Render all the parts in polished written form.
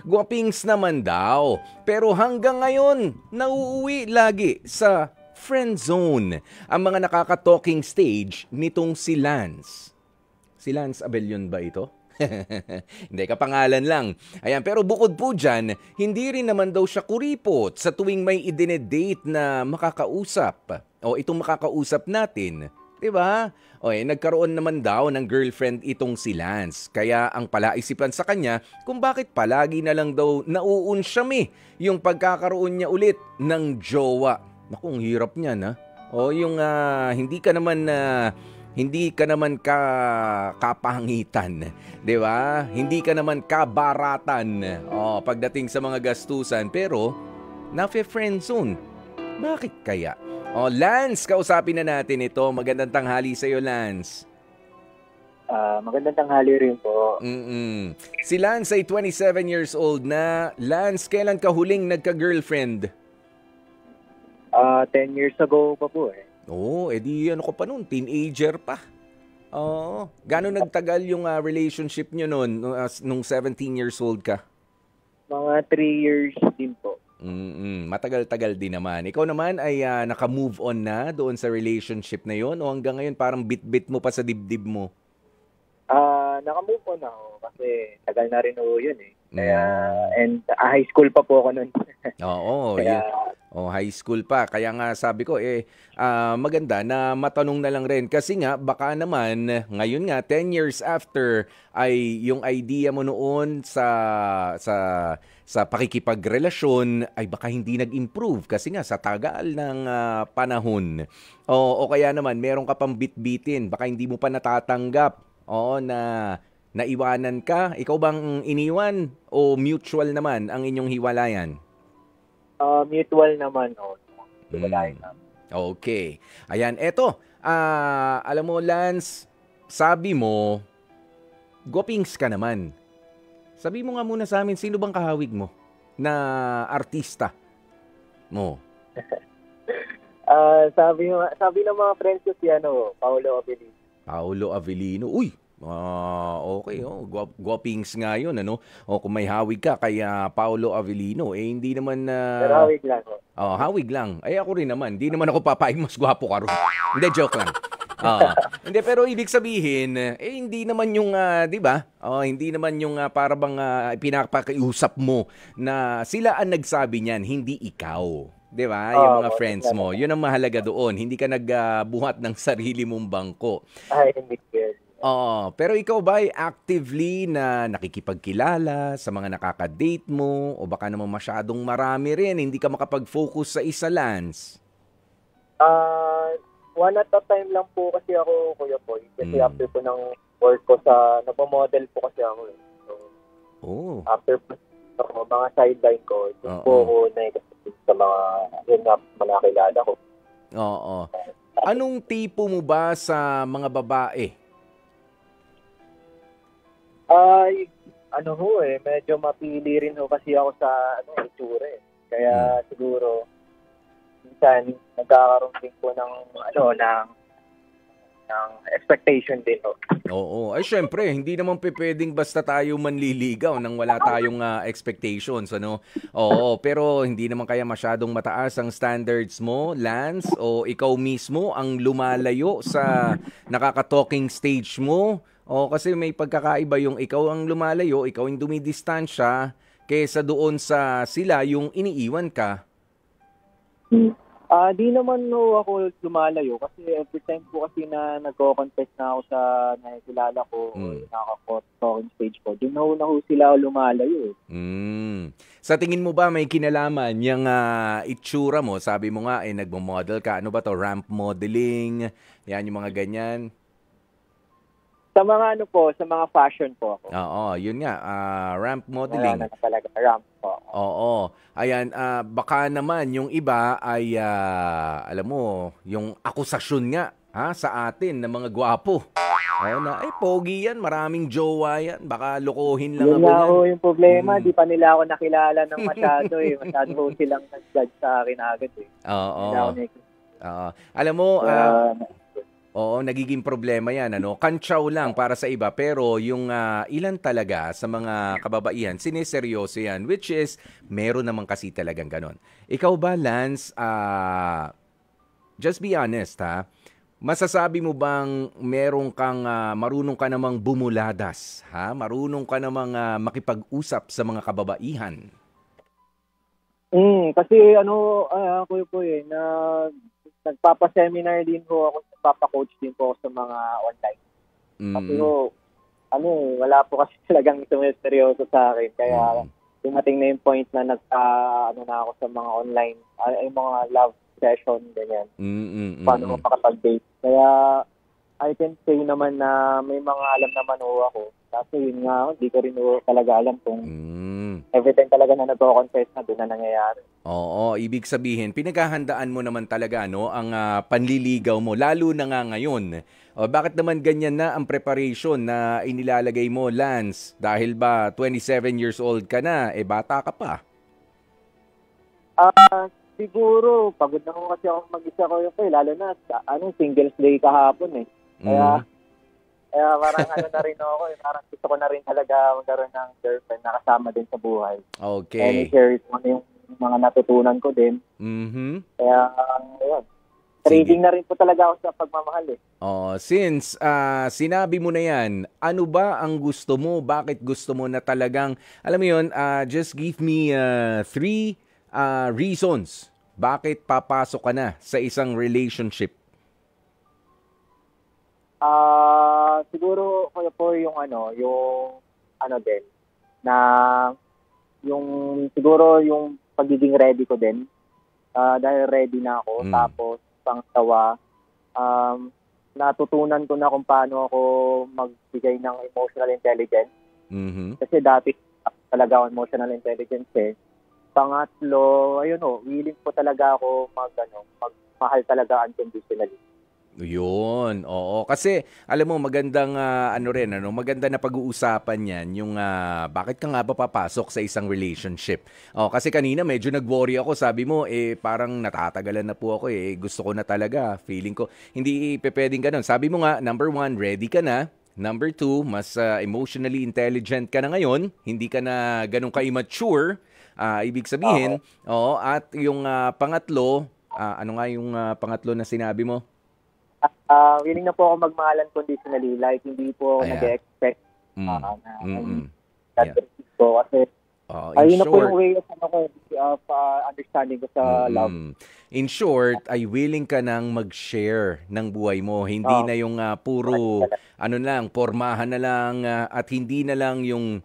Guwapings naman daw. Pero hanggang ngayon, nauuwi lagi sa friend zone ang mga nakaka-talking stage nitong si Lance. Si Lance Abellon ba ito? Hindi, kapangalan lang. Ayan, pero bukod po dyan, hindi rin naman daw siya kuripot sa tuwing may idinedate na makakausap. O itong makakausap natin, di ba? O nagkaroon naman daw ng girlfriend itong si Lance. Kaya ang palaisipan sa kanya kung bakit palagi na lang daw nauunsyami yung pagkakaroon niya ulit ng jowa. Naku, ang hirap niyan, ha? O yung hindi ka naman kapahangitan, 'di ba? Hindi ka naman kabaratan. Pagdating sa mga gastusan, pero na-friend zone. Bakit kaya? Lance, kausapin na natin ito. Magandang tanghali sa iyo, Lance. Magandang tanghali rin po. Si Lance ay 27 years old na. Lance, kailan ka huling nagka-girlfriend? 10 years ago pa po eh. Edi ano ko pa noon, teenager pa. Gano'n nagtagal yung relationship nyo noon nung 17 years old ka? Mga 3 years din po. Matagal-tagal din naman. Ikaw naman ay naka-move on na doon sa relationship na yon o hanggang ngayon parang bit-bit mo pa sa dibdib mo? Naka-move on ako kasi tagal na rin yun eh. Kaya, and high school pa po ako noon. Kaya, high school pa. Kaya nga sabi ko, maganda na matanong na lang rin. Kasi nga, baka naman, ngayon nga, 10 years after, ay yung idea mo noon sa pakikipagrelasyon, ay baka hindi nag-improve. Kasi nga, sa tagal ng panahon. O kaya naman, meron ka pang bit-bitin. Baka hindi mo pa natatanggap. Na naiwanan ka. Ikaw bang iniwan o mutual naman ang inyong hiwalayan? Mutual naman. Hiwalayan naman. Okay. Ayan, eto. Alam mo, Lance, sabi mo, gopings ka naman. Sabi mo nga muna sa amin, sino bang kahawig mo na artista mo? Sabi ng mga friends ko si Paolo Avellino. Paolo Avellino. Uy! Okay, guwapings nga yun, ano? Kung may hawig ka kay Paolo Avellino, hindi naman... Pero hawig lang. Hawig lang. Ako rin naman. Hindi naman ako papaing mas gwapo ka rin. Hindi, joke lang. Hindi, pero ibig sabihin, hindi naman yung, di ba? Hindi naman yung para bang pinapakiusap mo na sila ang nagsabi niyan, hindi ikaw. Di ba? Yung mga friends mo. Yun ang mahalaga doon. Hindi ka nagbuhat ng sarili mong bangko. Ay, hindi good. Pero ikaw ba ay actively na nakikipagkilala sa mga nakaka-date mo o baka naman masyadong marami rin, hindi ka makapag-focus sa isa, Lance? One at a time lang po kasi ako, Kuya Boy. Kasi after po ng work ko nagpo-model po kasi ako. So, after po mga sideline ko, doon po ako sa mga yun na nakilala ko. Anong tipo mo ba sa mga babae? Medyo mapili rin kasi ako sa itsura eh. Kaya siguro minsan nagkakaroon din po ng expectation din. Ay syempre, hindi naman pwedeng basta tayo manliligaw nang wala tayong expectations, ano? Pero hindi naman kaya masyadong mataas ang standards mo, Lance, o ikaw mismo ang lumalayo sa nakaka-talking stage mo? Kasi may pagkakaiba yung ikaw ang lumalayo, ikaw yung dumidistansya, kaysa doon sa sila yung iniiwan ka. Di naman ako lumalayo kasi every time po kasi na nagko-contest na ako sa nakikilala ko o nakaka-talking stage ko, doon na sila lumalayo. Sa tingin mo ba may kinalaman yung itsura mo? Sabi mo nga, nagmo-model ka. Ano ba to? Ramp modeling? Yan yung mga ganyan. Sa mga sa mga fashion po ako. Yun nga, ramp modeling. Talaga, ramp po. Ayan, baka naman yung iba ay, alam mo, yung akusasyon nga sa atin ng mga gwapo. Pogi yan, maraming jowa yan, baka lokohin lang yun ako yan. Yun yung problema, di pa nila ako nakilala ng masyado eh. Masyado silang nag-judge sa akin agad eh. Alam mo, Oo, nagiging problema yan. Kantsaw lang para sa iba, pero yung ilan talaga sa mga kababaihan, sineseryoso yan, which is, meron naman kasi talagang ganon. Ikaw ba, Lance, just be honest ha, masasabi mo bang marunong ka namang bumuladas, ha? Marunong ka namang makipag-usap sa mga kababaihan? Kasi ako po na nagpapa-seminar din po ako, nagpapa-coach din po ako sa mga online. Kasi wala po kasi talagang sumiseryoso sa akin. Kaya dumating na yung point na na ako sa mga online, yung mga love session, ganyan. Paano mo makapag-date. Kaya I can say naman na may mga alam naman ako. Kasi yun nga, hindi ko rin talaga alam kung everything talaga na nag-confess na doon na nangyayari. Oo, ibig sabihin, pinaghahandaan mo naman talaga ang panliligaw mo, lalo na nga ngayon. Bakit naman ganyan na ang preparation na inilalagay mo, Lance? Dahil ba 27 years old ka na, bata ka pa? Siguro, pagod na ko kasi ako mag-isa ko lalo na Singles Day kahapon Kaya parang na rin ako, parang gusto ko na rin talaga magkaroon ng girlfriend na kasama din sa buhay. Okay. And share ko yung mga natutunan ko din. Kaya, yun. Trading na rin po talaga ako sa pagmamahal Since sinabi mo na yan, ano ba ang gusto mo? Bakit gusto mo na talagang, alam mo yun, just give me 3 reasons bakit papasok ka na sa isang relationship. Siguro kuya po yung din na yung siguro yung pagiging ready ko din dahil ready na ako. Tapos pangalawa, natutunan ko na kung paano ako magbigay ng emotional intelligence. Kasi dati talaga ako emotional intelligence Pangatlo, willing po talaga ako magmahal talaga unconditionally. Yun, oo. Kasi, alam mo, magandang, maganda na pag-uusapan yan, yung bakit ka nga ba papasok sa isang relationship. Kasi kanina medyo nag-worry ako, sabi mo, parang natatagalan na po ako, gusto ko na talaga, feeling ko, hindi pwedeng ganun. Sabi mo nga, number 1, ready ka na. Number 2, mas emotionally intelligent ka na ngayon, hindi ka na ganun ka-immature, ibig sabihin, at yung pangatlo, ano nga yung pangatlo na sinabi mo? Willing na po ako magmahalan conditionally, like hindi po ako nag-expect po kasi ayun na po yung way of understanding ko sa love. In short, ay willing ka nang mag-share ng buhay mo. Hindi na yung puro pormahan na lang at hindi na lang yung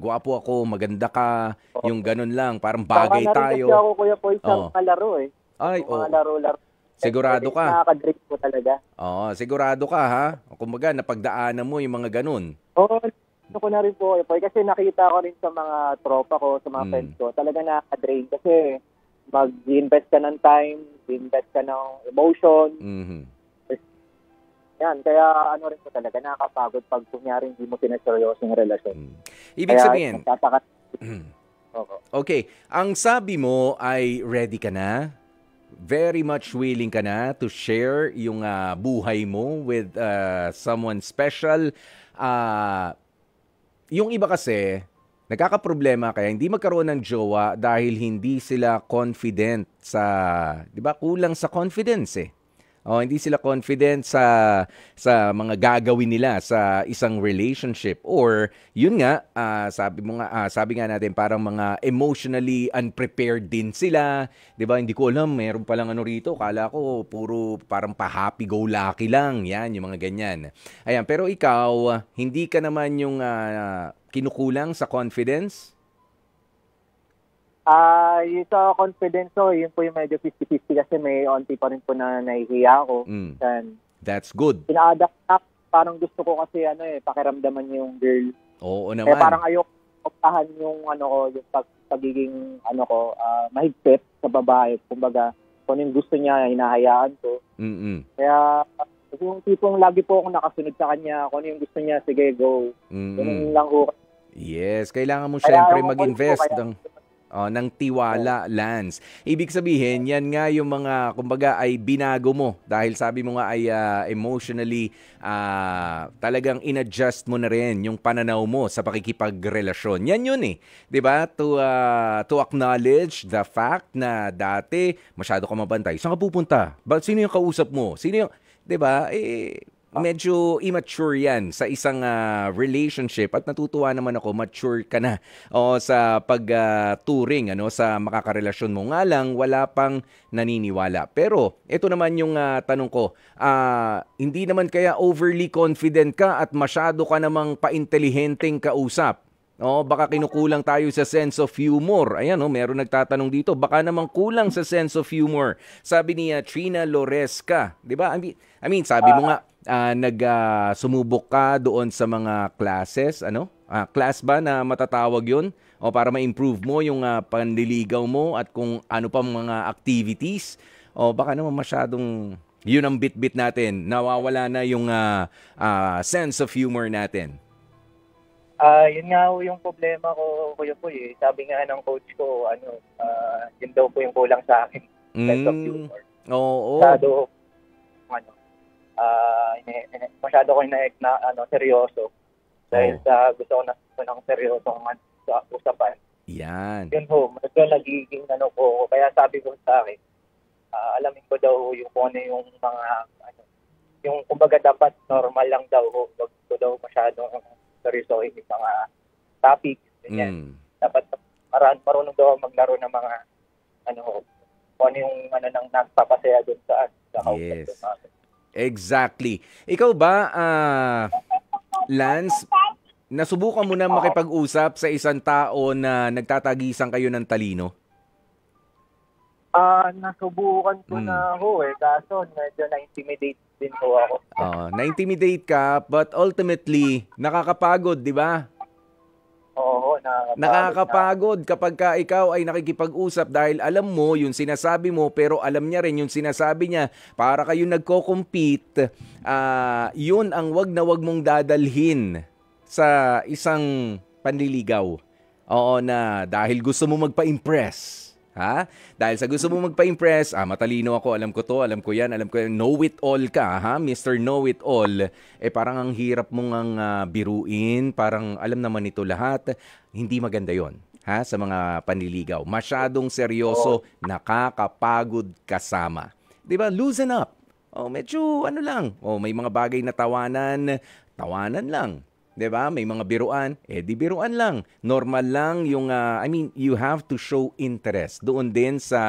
gwapo ako, maganda ka, yung ganun lang, parang bagay tayo. Kasi ako kuya po isang laro mga laro-laro. Sigurado ka? Nakaka-drink po talaga. Sigurado ka ha? Kumbaga, napagdaanan mo yung mga ganun. Gusto ko na rin po. Kasi nakita ko rin sa mga tropa ko, sa mga friends ko, talaga nakaka-drain. Kasi mag-invest ka ng time, invest ka ng emotion. Yan, kaya rin po talaga, nakakapagod pag kunyari hindi mo sinaseryoso yung relasyon. Ibig sabihin, okay, ang sabi mo ay ready ka na? Very much willing ka na to share yung buhay mo with someone special. Yung iba kasi, nagkakaproblema kaya hindi magkaroon ng jowa dahil hindi sila confident sa, di ba, kulang sa confidence hindi sila confident sa mga gagawin nila sa isang relationship, or yun nga sabi nga natin parang mga emotionally unprepared din sila, 'di ba? Hindi ko alam, meron pa lang rito, kala ko puro parang pa-happy go lucky lang, yan yung mga ganyan. Ayan, pero ikaw hindi ka naman yung kinukulang sa confidence? Yung sa confidence yun po yung medyo 50-50 kasi may onti pa rin po na nahihiya ako. That's good. Ina-adapt na, parang gusto ko kasi pakiramdaman yung girl. Oo naman. Parang ayoko optahan yung yung pagiging mahigpit sa babae. Kumbaga, kung yung gusto niya, hinahayaan ko. Kaya yung tipong lagi po akong nakasunod sa kanya, kung yung gusto niya, sige, go. Ganun lang ko. Yes, kailangan mo syempre mag-invest ng ng tiwala, Lance. Ibig sabihin, yan nga yung mga, kumbaga, ay binago mo dahil sabi mo nga ay emotionally talagang in-adjust mo na rin yung pananaw mo sa pakikipagrelasyon. Yan yun eh. 'Di ba? To acknowledge the fact na dati masyado ka mabantay. Saan ka pupunta? Sino yung kausap mo? Sino yung, 'di ba? Medyo immature yan sa isang relationship at natutuwa naman ako, mature ka na sa pagturing sa makakarelasyon mo. Nga lang, wala pang naniniwala. Pero ito naman yung tanong ko, hindi naman kaya overly confident ka at masyado ka namang paintelihenteng kausap? Baka kinukulang tayo sa sense of humor. Ayan, meron nagtatanong dito. Baka naman kulang sa sense of humor. Sabi ni Trina Loresca. 'Di ba? I mean, sabi mo nga, sumubok ka doon sa mga classes, class ba na matatawag yun? O para ma-improve mo yung panliligaw mo at kung ano pa mga activities? O baka naman masyadong, yun ang bit-bit natin, nawawala na yung sense of humor natin. Yun nga yung problema ko, Kuya Poy. Sabi nga ng coach ko, yun daw po yung kulang sa akin. Sense of humor. Oo. Masyado ko seryoso. Dahil sa gusto ko ng seryosong sa usapan. Yan. Yun ho, medyo nagiging ko. Kaya sabi ko sa akin, alamin ko daw yung kung ano yung mga, yung kumbaga dapat normal lang daw ho. Wag ko daw masyadong seryosohin yung mga topic. Dapat marunong daw maglaro ng mga, kung ano yung nang nagpapasaya dun sa yes. Exactly. Ikaw ba, Lance, nasubukan mo na makipag-usap sa isang tao na nagtatagisan kayo ng talino? Nasubukan ko na ho kaso medyo na-intimidate din ho ako. Na-intimidate ka, but ultimately, nakakapagod, di ba? Oo, nakakapagod kapag ka ikaw ay nakikipag-usap dahil alam mo yung sinasabi mo pero alam niya rin yung sinasabi niya. Para kayo nagko-compete, yun ang wag na wag mong dadalhin sa isang panliligaw. Na dahil gusto mo magpa-impress. Ha? Dahil sa gusto mo magpa-impress, matalino ako, alam ko to, alam ko yan, know-it-all ka, ha? Mr. Know-it-all. Parang ang hirap mong biruin, parang alam naman ito lahat. Hindi maganda yon, ha? Sa mga panliligaw. Masyadong seryoso, nakakapagod kasama. Diba? Loosen up. Medyo lang. May mga bagay na tawanan lang. 'Di ba? May mga biruan, di biruan lang. Normal lang yung you have to show interest doon din sa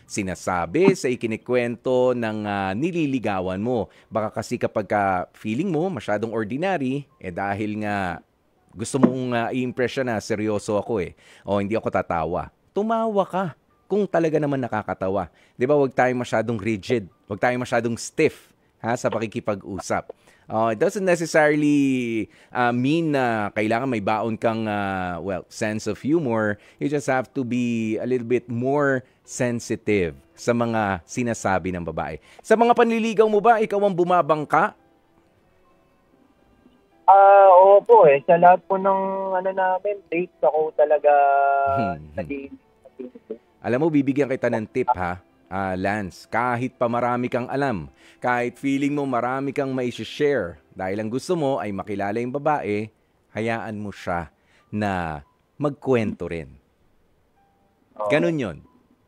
sinasabi, sa ikinikwento ng nililigawan mo. Baka kasi kapag feeling mo masyadong ordinary, dahil nga gusto mong i-impress siya na seryoso ako hindi ako tatawa. Tumawa ka kung talaga naman nakakatawa. 'Di ba? Huwag tayong masyadong rigid, huwag tayong masyadong stiff sa pakikipag-usap. It doesn't necessarily mean na kailangan may baon kang sense of humor. You just have to be a little bit more sensitive sa mga sinasabi ng babae. Sa mga panliligaw mo ba, ikaw ang bumabangka? Oo po sa lahat po ng namin, dates ako talaga Alam mo, bibigyan kita ng tip ha. Lance, kahit pa marami kang alam, kahit feeling mo marami kang mai-share, dahil ang gusto mo ay makilala yung babae, hayaan mo siya na magkwento rin. Ganun yun.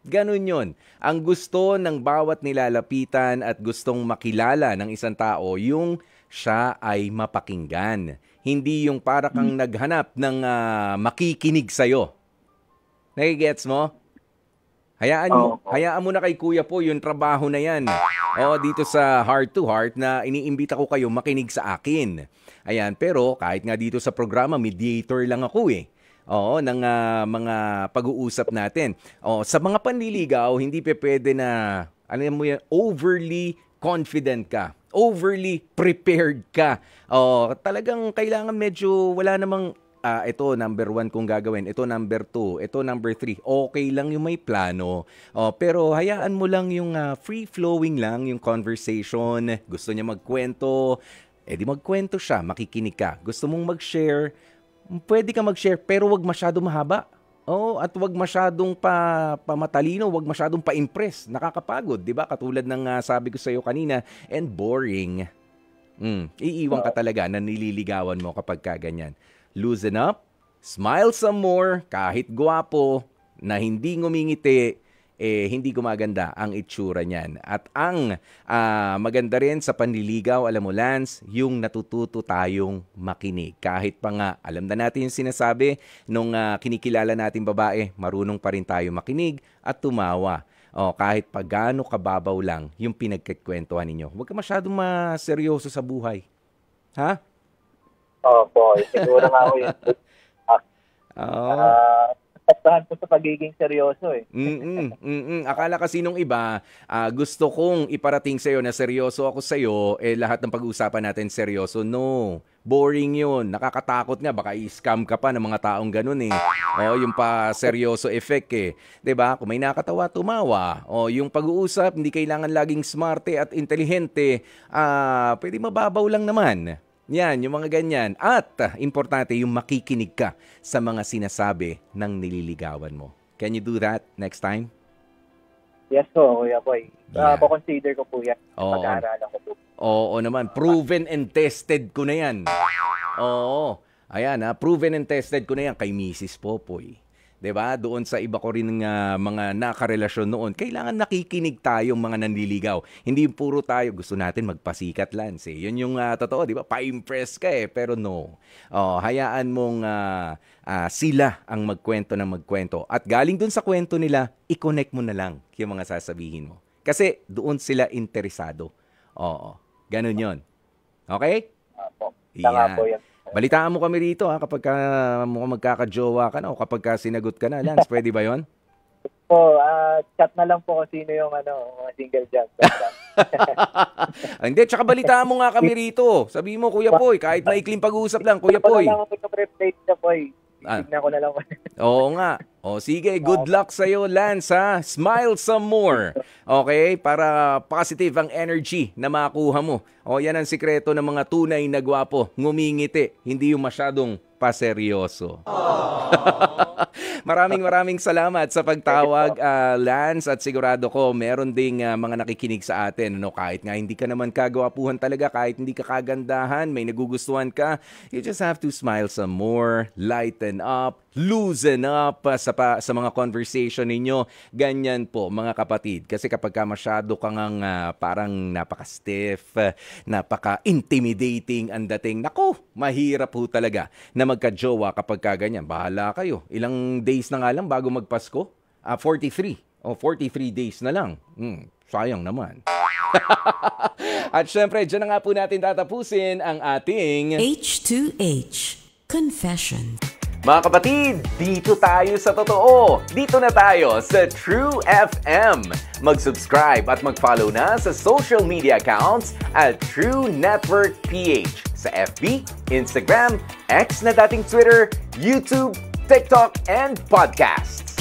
Ganun yun. Ang gusto ng bawat nilalapitan at gustong makilala ng isang tao, yung siya ay mapakinggan. Hindi yung para kang naghanap ng makikinig sa'yo. Nagigets mo? Hayaan mo na kay Kuya po yung trabaho na yan. Dito sa Heart to Heart na iniimbita ko kayo makinig sa akin. Ayan, pero kahit nga dito sa programa, mediator lang ako ng mga pag-uusap natin. Sa mga panliligaw, hindi pwede na, alam mo yan, overly confident ka. Overly prepared ka. Talagang kailangan medyo wala namang ito number 1 kung gagawin, ito number 2, ito number 3. Okay lang yung may plano. Pero hayaan mo lang yung free-flowing lang yung conversation. Gusto niya magkwento, di magkwento siya, makikinig ka. Gusto mong mag-share, pwede ka mag-share pero wag masyado mahaba. Oh, at wag masyadong pamatalino, wag masyadong pa-impress. Nakakapagod, 'di ba? Katulad ng sabi ko sa iyo kanina, and boring. Iiwan ka talaga na nililigawan mo kapag ganyan. Loosen up, smile some more, kahit gwapo, na hindi ngumingiti, hindi gumaganda ang itsura niyan. At ang maganda rin sa panliligaw, alam mo Lance, yung natututo tayong makinig. Kahit pa nga, alam na natin yung sinasabi, nung kinikilala natin babae, marunong pa rin tayo makinig at tumawa. Kahit pa gaano kababaw lang yung pinagkikwentuhan ninyo. Huwag ka masyadong seryoso sa buhay. Ha? Opo, siguro nga ako yun. Tattahan po sa pagiging seryoso eh. Akala kasi nung iba, gusto kong iparating sa'yo na seryoso ako sa'yo, lahat ng pag-uusapan natin seryoso. No, boring yun. Nakakatakot nga, baka i-scam ka pa ng mga taong ganun eh. Yung pa seryoso effect eh. 'Di ba? Kung may nakatawa, tumawa. Yung pag-uusap, hindi kailangan laging smarte at intelihente. Pwede mababaw lang naman. Yan, yung mga ganyan. At, importante, yung makikinig ka sa mga sinasabi ng nililigawan mo. Can you do that next time? Yes po, Kuya Boy. Consider ko po yan. Pag-aaralan ko po. Oo naman. Proven and tested ko na yan. Oo. Ayan, proven and tested ko na yan kay Mrs. Popoy. 'Di ba? Doon sa iba ko rin mga nakarelasyon noon, kailangan nakikinig tayong mga nanliligaw. Hindi puro tayo gusto natin magpasikat, Lance. Yun yung totoo, 'di ba? Pa-impress ka pero no. Hayaan mong sila ang magkwento ng magkwento. At galing doon sa kwento nila, i-connect mo na lang yung mga sasabihin mo. Kasi doon sila interesado. Oo. Ganun 'yon. Okay? Opo. Tama po 'yan. Balitaan mo kami rito kapag mukhang magkakajowa ka na o kapag sinagot ka na, Lance. Pwede ba yon? Chat na lang po kung sino yung mga single dyan. Hindi, tsaka balitaan mo nga kami rito. Sabi mo, Kuya Poy, kahit maikling pag-uusap lang, Kuya Poy. Wala lang ako mag-replate na Poy. Tignan ko na lang. Oo nga. Sige, good luck sa'yo, Lance, ha? Smile some more. Okay? Para positive ang energy na makuha mo. Yan ang sikreto ng mga tunay na gwapo. Ngumingiti. Hindi yung masyadong paseryoso. Maraming salamat sa pagtawag, Lance, at sigurado ko meron ding mga nakikinig sa atin. Kahit nga hindi ka naman kagwapuhan talaga, kahit hindi ka kagandahan, may nagugustuhan ka, you just have to smile some more, lighten up, loosen up sa mga conversation ninyo. Ganyan po, mga kapatid. Kasi kapag masyado kang parang napaka-stiff, napaka-intimidating ang dating, naku, mahirap po talaga na magka-jowa kapag ganyan. Bahala kayo. Ilang days na nga lang bago magpasko? 43. 43 days na lang. Sayang naman. At syempre, dyan na nga po natin tatapusin ang ating H2H Confession. Mga kapatid, dito tayo sa totoo. Dito na tayo sa True FM. Mag-subscribe at mag-follow na sa social media accounts at True Network PH sa FB, Instagram, X na dating Twitter, YouTube, TikTok, and podcasts.